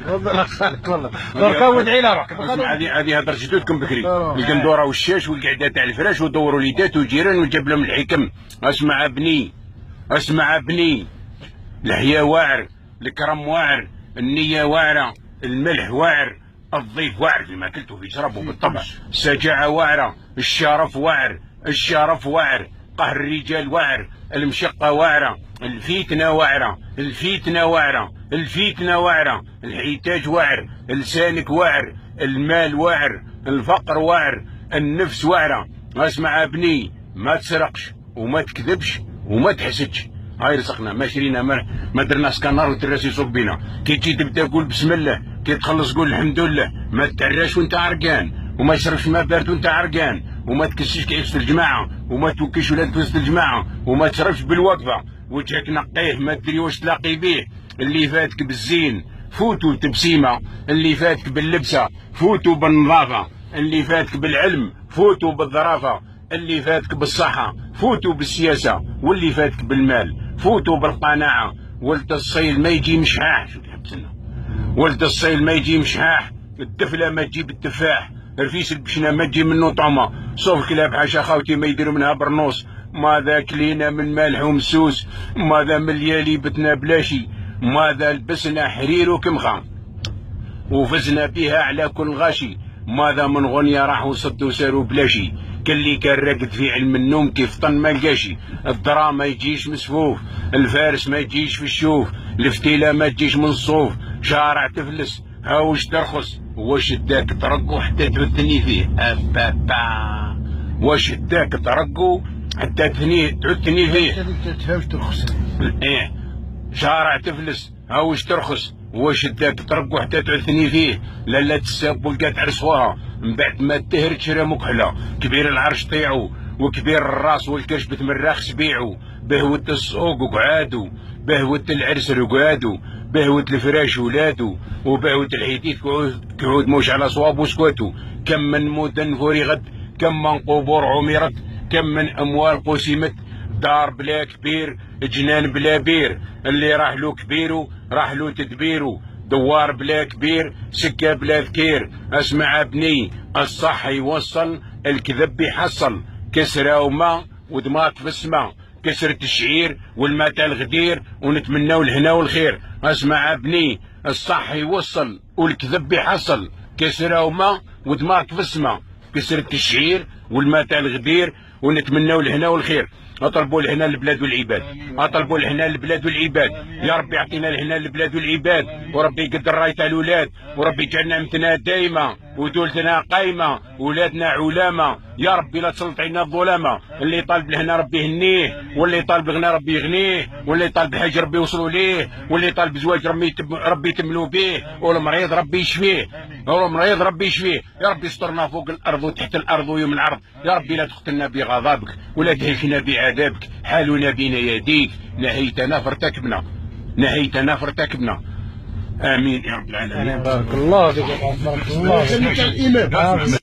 والله خالك والله دركا وادعي لها روحك. هذه هضرت جدودكم بكري، القندوره والشاش والقعده تاع الفراش ودوروا اليدات والجيران وجاب لهم الحكم. اسمع ابني، اسمع ابني، الحياه واعر، الكرم واعر، النيه واعره، الملح واعر، الضيف واعر في ماكلته في شربه بالطبع، الشجاعه واعره، الشرف واعر، الشرف واعر، قهر الرجال واعر، المشقه واعره، الفتنه واعره، الفتنه واعره، الفتنه واعره، الحيتاج واعر، لسانك واعر، المال واعر، الفقر واعر، النفس واعره. اسمع ابني، ما تسرقش وما تكذبش وما تحسدش. هاي رزقنا ما شرينا ما درنا سكانر والتراس يصب بينا. كي تجي تبدا قول بسم الله، كي تخلص قول الحمد لله. ما تعراش وانت عرقان، وما تشربش ماء بارد وانت عرقان، وما تكسيش كي وسط الجماعه، وما توكيش ولاد وسط الجماعه، وما تشربش بالوقفه، وجهك نقيه ما تدري واش تلاقي بيه. اللي فاتك بالزين فوتوا تبسيمه، اللي فاتك باللبسه فوتوا بالنظافه، اللي فاتك بالعلم فوتوا بالظرافه، اللي فاتك بالصحه فوتوا بالسياسه، واللي فاتك بالمال فوتوا بالقناعه. ولد الصيل ما يجي مشحاح، شو تحبسنا؟ ولد الصيل ما يجي مشحاح، الدفله ما تجيب التفاح، رفيس البشنه ما تجي منه طعمه، صوف كلاب حاشا خاوتي ما يديروا منها برنوس. ماذا كلينا من مالح ومسوس، ماذا مليالي بتنا بلاشي، ماذا لبسنا حرير وكمخه وفزنا بها على كل غاشي، ماذا من غنية راحوا صدوا ساروا بلاشي. كاللي كان راقد في علم النوم كيف طن ما لقاشي. الدرا ما يجيش مسفوف، الفارس ما يجيش في الشوف، الفتيله ما تجيش من الصوف، شارع تفلس هاوش ترخص. واش داك ترقو حتى تثني فيه؟ أبابا واش داك ترقو حتى تعثني فيه؟ هاوش ترخص. ايه شارع تفلس هاوش ترخص. واش داك ترقو حتى تعثني فيه؟ لا تساب ولقات عرسوها من بعد ما تهرت شرا مكحله. كبير العرش طيعو، وكبير الراس والكرش بتمراخ سبيعو، بهوة السوق وقعادو، بهوة العرس رقادو، بهوة الفراش ولادو، وبهوة الحديث قعود موش على صواب وسكوتو. كم من مدن فرغت، كم من قبور عمرت، كم من اموال قسمت. دار بلا كبير، جنان بلا بير، اللي راح له كبيرو راح له تدبيرو. دوار بلا كبير، سكه بلا ذكير. اسمع ابني، الصح يوصل، الكذب يحصل. كسره وما ودماغك في السما، كسرة الشعير والما تاع الغدير، ونتمناو الهنا والخير. اسمع ابني، الصح يوصل والكذب يحصل. كسره وما ودماغك في السما، كسرة الشعير والما تاع الغدير، ونتمناو الهنا والخير. اطلبوا الهنا للبلاد والعباد، اطلبوا الهنا للبلاد والعباد. يا ربي يعطينا الهنا للبلاد والعباد، وربي يقدر راية الاولاد، وربي يجعلنا امتنا دايمه ودولتنا قايمه، ولادنا علامه. يا ربي لا تسلط علينا الظلامه. اللي طالب الهنا ربي يهنيه، واللي طالب الغنى ربي يغنيه، واللي طالب الحج ربي يوصلوا ليه، واللي طالب زواج ربي يتملوا به، والمريض ربي يشفيه، والمريض ربي يشفيه. يا ربي استرنا فوق الارض وتحت الارض ويوم العرض. يا ربي لا تقتلنا بغضبك ولا تهلكنا بعذابك. حالنا بين يديك، نهيتنا فارتكبنا، نهيتنا فارتكبنا. امين يا رب العالمين. بارك الله فيك. بارك الله فيك.